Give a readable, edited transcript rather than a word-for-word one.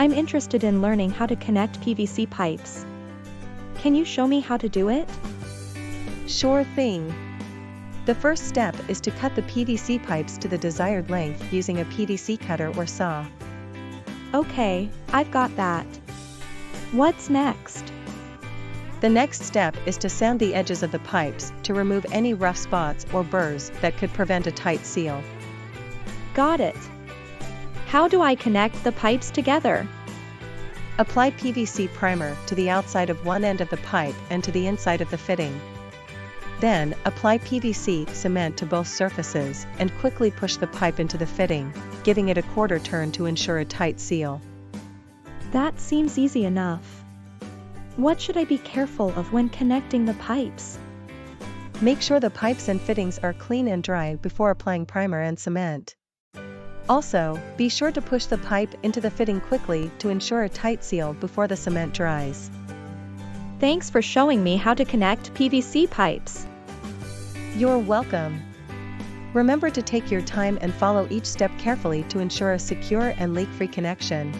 I'm interested in learning how to connect PVC pipes. Can you show me how to do it? Sure thing. The first step is to cut the PVC pipes to the desired length using a PVC cutter or saw. Okay, I've got that. What's next? The next step is to sand the edges of the pipes to remove any rough spots or burrs that could prevent a tight seal. Got it. How do I connect the pipes together? Apply PVC primer to the outside of one end of the pipe and to the inside of the fitting. Then, apply PVC cement to both surfaces and quickly push the pipe into the fitting, giving it a quarter turn to ensure a tight seal. That seems easy enough. What should I be careful of when connecting the pipes? Make sure the pipes and fittings are clean and dry before applying primer and cement. Also, be sure to push the pipe into the fitting quickly to ensure a tight seal before the cement dries. Thanks for showing me how to connect PVC pipes. You're welcome. Remember to take your time and follow each step carefully to ensure a secure and leak-free connection.